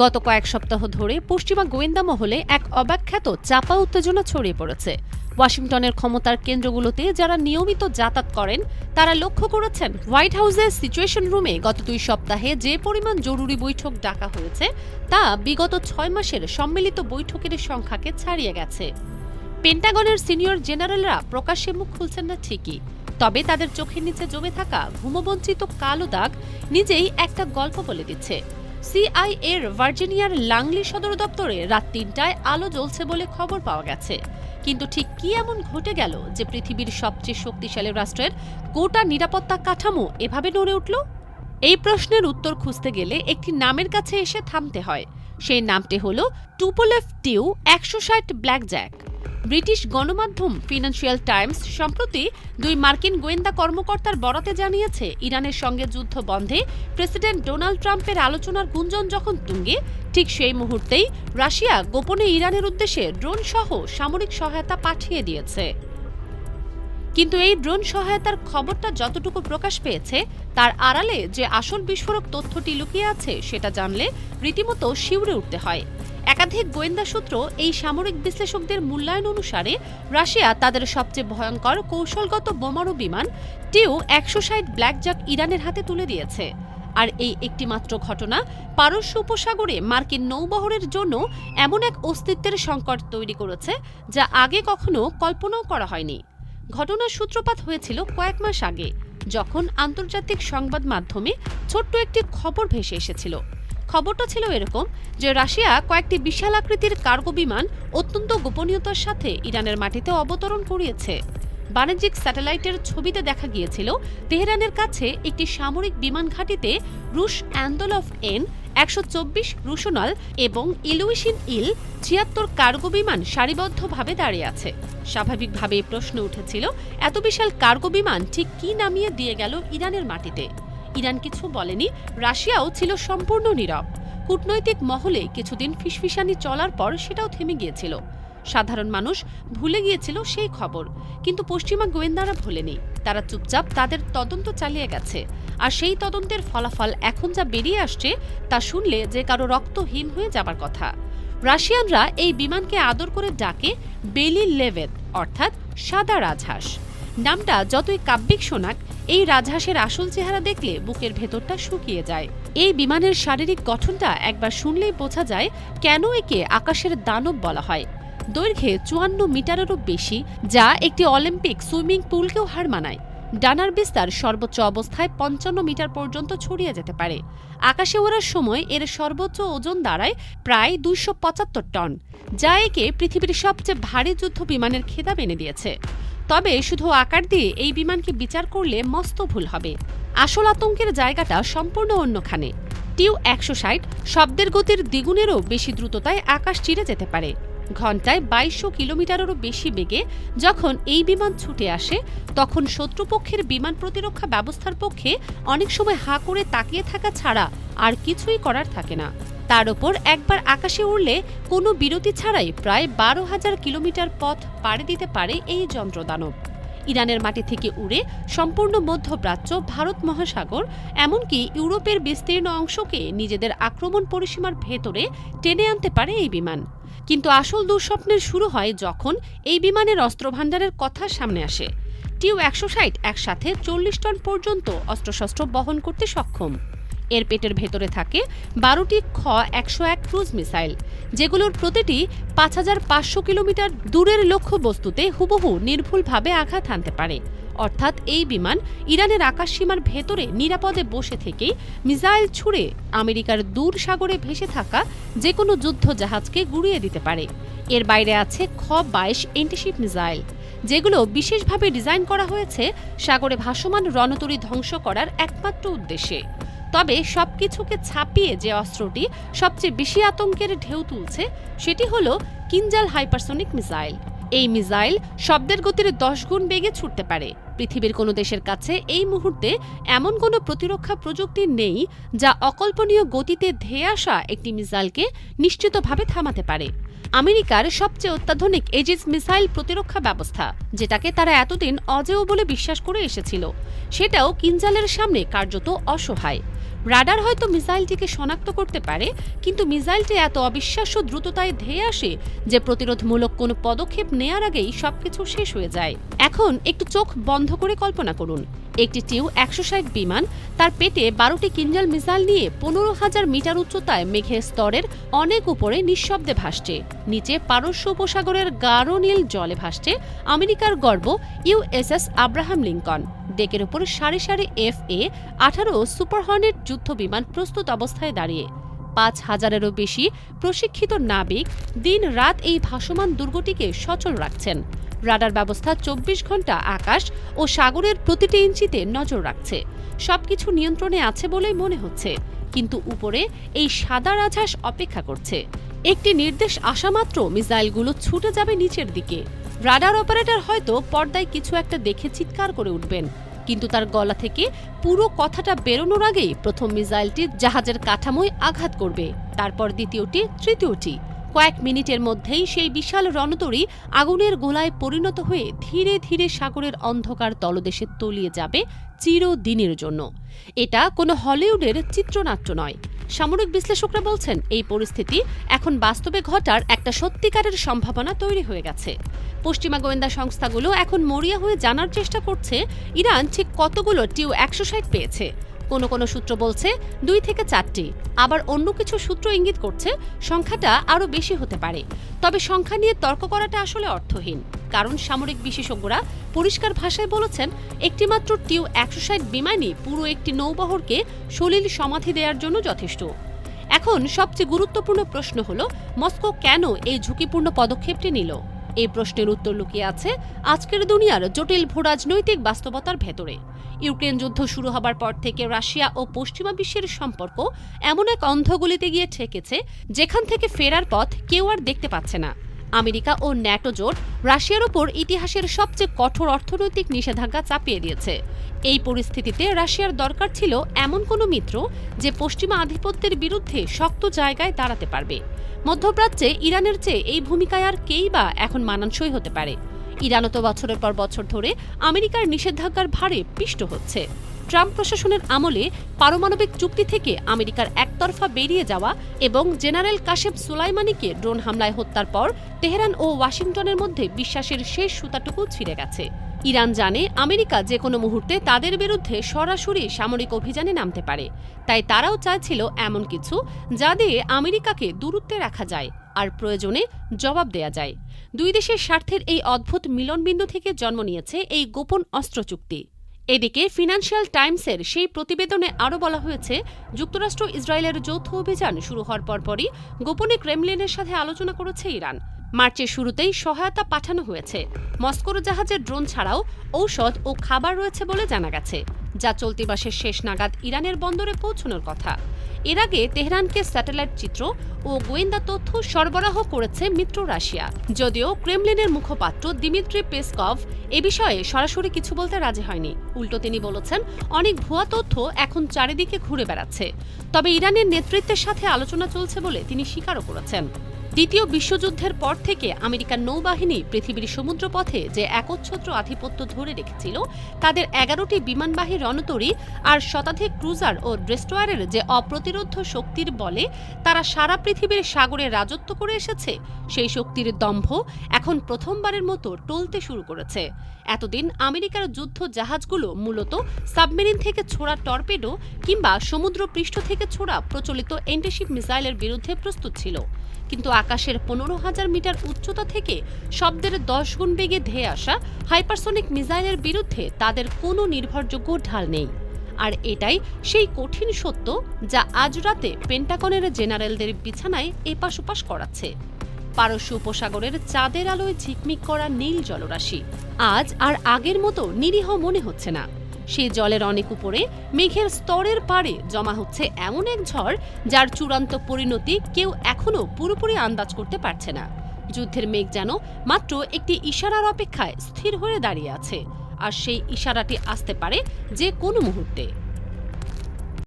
গত কয়েক সপ্তাহ ধরে পশ্চিমা গোয়েন্দা মহলে এক অব্যাখ্যাত চাপা উত্তেজনা ছড়িয়ে পড়েছে। ওয়াশিংটনের ক্ষমতার কেন্দ্রগুলোতে যারা নিয়মিত যাতায়াত করেন তারা লক্ষ্য করেছেন হোয়াইট হাউসের সিচুয়েশন রুমে গত 2 সপ্তাহে যে পরিমাণ জরুরি বৈঠক ডাকা হয়েছে তা বিগত 6 মাসের সম্মিলিত বৈঠকের সংখ্যাকে ছাড়িয়ে গেছে। পেন্টাগনের সিনিয়র জেনারেলরা প্রকাশ্যে মুখ খুলছেন না ঠিকই, তবে তাদের চোখের নিচে জমে থাকা ঘুমবঞ্চিত কালো দাগ নিজেই একটা গল্প বলে দিচ্ছে। সিআইএর ভার্জিনিয়ার লাংলি সদর দপ্তরে রাত 3টায় আলো জ্বলছে বলে খবর পাওয়া গেছে। কিন্তু ঠিক কি এমন ঘটে গেল যে পৃথিবীর সবচেয়ে শক্তিশালী রাষ্ট্রের গোটা নিরাপত্তা কাঠামো এভাবে নড়ে উঠল? এই প্রশ্নের উত্তর খুঁজতে গেলে একটি নামের কাছে এসে থামতে হয়। সেই নামটি হল টুপোলেভ টিউ 160 ব্ল্যাকজ্যাক। ব্রিটিশ গণমাধ্যম ফিনান্সিয়াল টাইমস সম্প্রতি 2 মার্কিন গোয়েন্দা কর্মকর্তার বরাতে জানিয়েছে, ইরানের সঙ্গে যুদ্ধ বন্ধে প্রেসিডেন্ট ডোনাল্ড ট্রাম্পের আলোচনার গুঞ্জন যখন তুঙ্গে, ঠিক সেই মুহূর্তেই রাশিয়া গোপনে ইরানের উদ্দেশ্যে ড্রোন সহ সামরিক সহায়তা পাঠিয়ে দিয়েছে। কিন্তু এই ড্রোন সহায়তার খবরটা যতটুকু প্রকাশ পেয়েছে তার আড়ালে যে আসল বিস্ফোরক তথ্যটি লুকিয়ে আছে সেটা জানলে রীতিমতো শিউরে উঠতে হয়। একাধিক গোয়েন্দা সূত্র এই সামরিক বিশ্লেষকদের মূল্যায়ন অনুসারে রাশিয়া তাদের সবচেয়ে ভয়ঙ্কর কৌশলগত বোমারু বিমান টিউ 160 ব্ল্যাকজ্যাক ইরানের হাতে তুলে দিয়েছে। আর এই একটিমাত্র ঘটনা পারস্য উপসাগরে মার্কিন নৌবহরের জন্য এমন এক অস্তিত্বের সংকট তৈরি করেছে যা আগে কখনো কল্পনাও করা হয়নি। ঘটনার সূত্রপাত হয়েছিল কয়েক মাস আগে, যখন আন্তর্জাতিক সংবাদ মাধ্যমে ছোট্ট একটি খবর ভেসে এসেছিল। খবরটা ছিল এরকম যে রাশিয়া কয়েকটি বিশাল আকৃতির কার্গো বিমান অত্যন্ত গোপনীয়তার সাথে ইরানের মাটিতে অবতরণ করিয়েছে। বাণিজ্যিক স্যাটেলাইটের ছবিতে দেখা গিয়েছিল তেহরানের কাছে একটি সামরিক বিমান ঘাঁটিতে রুশ অ্যান্দোলভ এন 124 রুশনাল এবং ইলুইশিন ইল 76 কার্গো বিমান সারিবদ্ধভাবে দাঁড়িয়ে আছে। স্বাভাবিকভাবেই প্রশ্ন উঠেছিল, এত বিশাল কার্গো বিমান ঠিক কি নামিয়ে দিয়ে গেল ইরানের মাটিতে? ইরান কিছু বলেনি, রাশিয়াও ছিল সম্পূর্ণ নীরব। কূটনৈতিক মহলে কিছুদিন ফিসফিসানি চলার পর সেটাও থেমে গিয়েছিল। সাধারণ মানুষ ভুলে গিয়েছিল সেই খবর, কিন্তু পশ্চিমা গোয়েন্দারা ভোলেনি। তারা চুপচাপ তাদের তদন্ত চালিয়ে গেছে। আর সেই তদন্তের ফলাফল এখন যা বেরিয়ে আসছে তা শুনলে যে কারো রক্ত হিম হয়ে যাবার কথা। রাশিয়ানরা এই বিমানকে আদর করে ডাকে বেলি লেভেদ, অর্থাৎ সাদা রাজহাঁস। নামটা যতই কাব্যিক শোনাক, এই রাজহাঁসের আসল চেহারা দেখলে বুকের ভেতরটা শুকিয়ে যায়। এই বিমানের শারীরিক গঠনটা একবার শুনলেই বোঝা যায় কেন একে আকাশের দানব বলা হয়। দৈর্ঘ্যে 54 মিটারেরও বেশি, যা একটি অলিম্পিক সুইমিং পুলকেও হার মানায়। ডানার বিস্তার সর্বোচ্চ অবস্থায় 55 মিটার পর্যন্ত ছড়িয়ে যেতে পারে। আকাশে ওড়ার সময় এর সর্বোচ্চ ওজন দাঁড়ায় প্রায় 275 টন, যা একে পৃথিবীর সবচেয়ে ভারী যুদ্ধ বিমানের খেতাব এনে দিয়েছে। তবে শুধু আকার দিয়ে এই বিমানকে বিচার করলে মস্ত ভুল হবে। আসল আতঙ্কের জায়গাটা সম্পূর্ণ অন্যখানে। টিউ 160 শব্দের গতির দ্বিগুণেরও বেশি দ্রুততায় আকাশ চিরে যেতে পারে। ঘণ্টায় 2200 কিলোমিটারেরও বেশি বেগে যখন এই বিমান ছুটে আসে, তখন শত্রুপক্ষের বিমান প্রতিরক্ষা ব্যবস্থার পক্ষে অনেক সময় হাঁ করে তাকিয়ে থাকা ছাড়া আর কিছুই করার থাকে না। তার ওপর একবার আকাশে উড়লে কোনো বিরতি ছাড়াই প্রায় 12,000 কিলোমিটার পথ পাড়ি দিতে পারে এই যন্ত্রদানব। ইরানের মাটি থেকে উড়ে সম্পূর্ণ মধ্যপ্রাচ্য, ভারত মহাসাগর, এমনকি ইউরোপের বিস্তীর্ণ অংশকে নিজেদের আক্রমণ পরিসীমার ভেতরে টেনে আনতে পারে এই বিমান। কিন্তু আসল দুঃস্বপ্নের শুরু হয় যখন এই বিমানের অস্ত্রভাণ্ডারের কথা সামনে আসে। টিউ 160 একসাথে 40 টন পর্যন্ত অস্ত্রশস্ত্র বহন করতে সক্ষম। এর পেটের ভেতরে থাকে 12টি খ-101 ক্রুজ মিসাইল, যেগুলোর প্রতিটি 5500 কিলোমিটার দূরের লক্ষ্যবস্তুতে হুবহু নির্ভুলভাবে আঘাত হানতে পারে। অর্থাৎ এই বিমান ইরানের আকাশসীমার ভেতরে নিরাপদে বসে থেকেই মিসাইল ছুড়ে আমেরিকার দূর সাগরে ভেসে থাকা যে কোনো যুদ্ধ জাহাজকে গুঁড়িয়ে দিতে পারে। এর বাইরে আছে খ-22 এন্টিশিপ মিসাইল, যেগুলো বিশেষভাবে ডিজাইন করা হয়েছে সাগরে ভাসমান রণতরী ধ্বংস করার একমাত্র উদ্দেশ্যে। তবে সবকিছুকে ছাপিয়ে যে অস্ত্রটি সবচেয়ে বেশি আতঙ্কের ঢেউ তুলছে সেটি হল কিনজাল হাইপারসনিক মিসাইল। এই মিসাইল শব্দের গতির 10 গুণ বেগে ছুটতে পারে। পৃথিবীর কোনো দেশের কাছে এই মুহূর্তে এমন কোনো প্রতিরক্ষা প্রযুক্তি নেই যা অকল্পনীয় গতিতে ধেয়ে আসা একটি মিসাইলকে নিশ্চিতভাবে থামাতে পারে। আমেরিকার সবচেয়ে অত্যাধুনিক এজিস মিসাইল প্রতিরক্ষা ব্যবস্থা, যেটাকে তারা এতদিন অজেয় বলে বিশ্বাস করে এসেছিল, সেটাও কিনজালের সামনে কার্যত অসহায়। রাডার হয়তো মিসাইলটিকে শনাক্ত করতে পারে, কিন্তু মিসাইলটি এত অবিশ্বাস্য দ্রুততায় ধেয়ে আসে যে প্রতিরোধমূলক কোনো পদক্ষেপ নেয়ার আগেই সবকিছু শেষ হয়ে যায়। এখন একটু চোখ বন্ধ করে কল্পনা করুন, একটি TU-160 বিমান তার পেটে 12টি কিঞ্জাল মিসাইল নিয়ে 15,000 মিটার উচ্চতায় মেঘের স্তরের অনেক উপরে নিঃশব্দে ভাসছে। নিচে পারস্য উপসাগরের গাঢ় নীল জলে ভাসছে আমেরিকার গর্ব USS আব্রাহাম লিঙ্কন। ডেকের উপর সারি সারি FA-18 সুপার হর্নেট যুদ্ধ বিমান প্রস্তুত অবস্থায় দাঁড়িয়ে। 5,000-এরও বেশি প্রশিক্ষিত নাবিক দিন রাত এই ভাসমান দুর্গটিকে সচল রাখছেন। রাডার ব্যবস্থা 24 ঘন্টা আকাশ ও সাগরের প্রতিটি ইঞ্চিতে নজর রাখছে। সবকিছু নিয়ন্ত্রণে আছে বলেই মনে হচ্ছে, কিন্তু উপরে এই সাদা রাজহাঁস অপেক্ষা করছে। একটি নির্দেশ আসা মাত্র মিসাইলগুলো ছুটে যাবে নিচের দিকে। রাডার অপারেটর হয়তো পর্দায় কিছু একটা দেখে চিৎকার করে উঠবেন, কিন্তু তার গলা থেকে পুরো কথাটা বেরোনোর আগেই প্রথম মিসাইলটি জাহাজের কাঠামোয় আঘাত করবে, তারপর দ্বিতীয়টি, তৃতীয়টি। কয়েক মিনিটের মধ্যেই সেই বিশাল রণতরী আগুনের গোলায় পরিণত হয়ে ধীরে ধীরে সাগরের অন্ধকার তলদেশে তলিয়ে যাবে চিরদিনের জন্য। এটা কোনো হলিউডের চিত্রনাট্য নয়। সামরিক বিশ্লেষকরা বলছেন এই পরিস্থিতি এখন বাস্তবে ঘটার একটা সত্যিকারের সম্ভাবনা তৈরি হয়ে গেছে। পশ্চিমা গোয়েন্দা সংস্থাগুলো এখন মরিয়া হয়ে জানার চেষ্টা করছে ইরান ঠিক কতগুলো TU-160 পেয়েছে। কোনো সূত্র বলছে 2 থেকে 4টি, আবার অন্য কিছু সূত্র ইঙ্গিত করছে সংখ্যাটা আরও বেশি হতে পারে। তবে সংখ্যা নিয়ে তর্ক করাটা আসলে অর্থহীন, কারণ সামরিক বিশেষজ্ঞরা পরিষ্কার ভাষায় বলেছেন একটিমাত্র TU-160 বিমানই পুরো একটি নৌবহরকে সলিল সমাধি দেওয়ার জন্য যথেষ্ট। এখন সবচেয়ে গুরুত্বপূর্ণ প্রশ্ন হলো, মস্কো কেন এই ঝুঁকিপূর্ণ পদক্ষেপটি নিল? এই প্রশ্নের উত্তর লুকিয়ে আছে আজকের দুনিয়ার জটিল ভূরাজনৈতিক বাস্তবতার ভেতরে। ইউক্রেন যুদ্ধ শুরু হবার পর থেকে রাশিয়া ও পশ্চিমা বিশ্বের সম্পর্ক এমন এক অন্ধগলিতে গিয়ে ঠেকেছে যেখান থেকে ফেরার পথ কেউ আর দেখতে পাচ্ছে না। আমেরিকা ও ন্যাটো জোট রাশিয়ার উপর ইতিহাসের সবচেয়ে কঠোর অর্থনৈতিক নিষেধাজ্ঞা চাপিয়ে দিয়েছে। এই পরিস্থিতিতে রাশিয়ার দরকার ছিল এমন কোনো মিত্র যে পশ্চিমা আধিপত্যের বিরুদ্ধে শক্ত জায়গায় দাঁড়াতে পারবে। মধ্যপ্রাচ্যে ইরানের চেয়ে এই ভূমিকায় আর কেই বা এখন মানানসই হতে পারে? ইরানও তো বছরের পর বছর ধরে আমেরিকার নিষেধাজ্ঞার ভারে পিষ্ট হচ্ছে। ট্রাম্প প্রশাসনের আমলে পারমাণবিক চুক্তি থেকে আমেরিকার একতরফা বেরিয়ে যাওয়া এবং জেনারেল কাশেম সুলাইমানিকে ড্রোন হামলায় হত্যার পর তেহরান ও ওয়াশিংটনের মধ্যে বিশ্বাসের শেষ সুতাটুকু ছিঁড়ে গেছে। ইরান জানে আমেরিকা যে কোনো মুহূর্তে তাদের বিরুদ্ধে সরাসরি সামরিক অভিযানে নামতে পারে, তাই তারাও চাইছিল এমন কিছু যা দিয়ে আমেরিকাকে দূরত্বে রাখা যায় আর প্রয়োজনে জবাব দেয়া যায়। দুই দেশের স্বার্থের এই অদ্ভুত মিলনবিন্দু থেকে জন্ম নিয়েছে এই গোপন অস্ত্র চুক্তি। এদিকে ফিনান্সিয়াল টাইমসের সেই প্রতিবেদনে আরও বলা হয়েছে, যুক্তরাষ্ট্র ইসরায়েলের যৌথ অভিযান শুরু হওয়ার পরপরই গোপনে ক্রেমলিনের সাথে আলোচনা করেছে ইরান। মার্চের শুরুতেই সহায়তা পাঠানো হয়েছে। মস্কোর জাহাজের ড্রোন ছাড়াও ঔষধ ও খাবার রয়েছে বলে জানা গেছে, যা চলতি মাসের শেষ নাগাদ ইরানের বন্দরে পৌঁছানোর কথা। এর আগে তেহরানকে স্যাটেলাইট চিত্র ও গোয়েন্দা তথ্য সরবরাহ করেছে মিত্র রাশিয়া। যদিও ক্রেমলিনের মুখপাত্র দিমিত্রি পেসকভ এ বিষয়ে সরাসরি কিছু বলতে রাজি হয়নি। উল্টো তিনি বলেছেন, অনেক ভুয়া তথ্য এখন চারিদিকে ঘুরে বেড়াচ্ছে। তবে ইরানের নেতৃত্বের সাথে আলোচনা চলছে বলে তিনি স্বীকারও করেছেন। দ্বিতীয় বিশ্বযুদ্ধের পর থেকে আমেরিকার নৌবাহিনী পৃথিবীর সমুদ্রপথে যে একচ্ছত্র আধিপত্য ধরে রেখেছিল, তাদের 11টি বিমানবাহী রণতরী আর শতাধিক ক্রুজার ও ডেস্ট্রয়ারের যে অপ্রতিরোধ্য শক্তির বলে তারা সারা পৃথিবীর সাগরে রাজত্ব করে এসেছে, সেই শক্তির দম্ভ এখন প্রথমবারের মতো টলতে শুরু করেছে। এতদিন আমেরিকার যুদ্ধ জাহাজগুলো মূলত সাবমেরিন থেকে ছোড়া টর্পেডো কিংবা সমুদ্র পৃষ্ঠ থেকে ছোড়া প্রচলিত এন্টিশিপ মিসাইলের বিরুদ্ধে প্রস্তুত ছিল, কিন্তু আকাশের 15,000 মিটার উচ্চতা থেকে শব্দের 10 গুণ বেগে ধেয়ে আসা হাইপারসনিক মিসাইলের বিরুদ্ধে তাদের কোনো নির্ভরযোগ্য ঢাল নেই। আর এটাই সেই কঠিন সত্য যা আজ রাতে পেন্টাগনের জেনারেলদের বিছানায় এপাশ ওপাশ করাচ্ছে। পারস্য উপসাগরের চাঁদের আলোয় ঝিকমিক করা নীল জলরাশি আজ আর আগের মতো নিরীহ মনে হচ্ছে না। সেই জলের অনেক উপরে মেঘের স্তরের পাড়ে জমা হচ্ছে এমন এক ঝড় যার চূড়ান্ত পরিণতি কেউ এখনো পুরোপুরি আন্দাজ করতে পারছে না। যুদ্ধের মেঘ যেন মাত্র একটি ইশারার অপেক্ষায় স্থির হয়ে দাঁড়িয়ে আছে, আর সেই ইশারাটি আসতে পারে যে কোনো মুহূর্তে।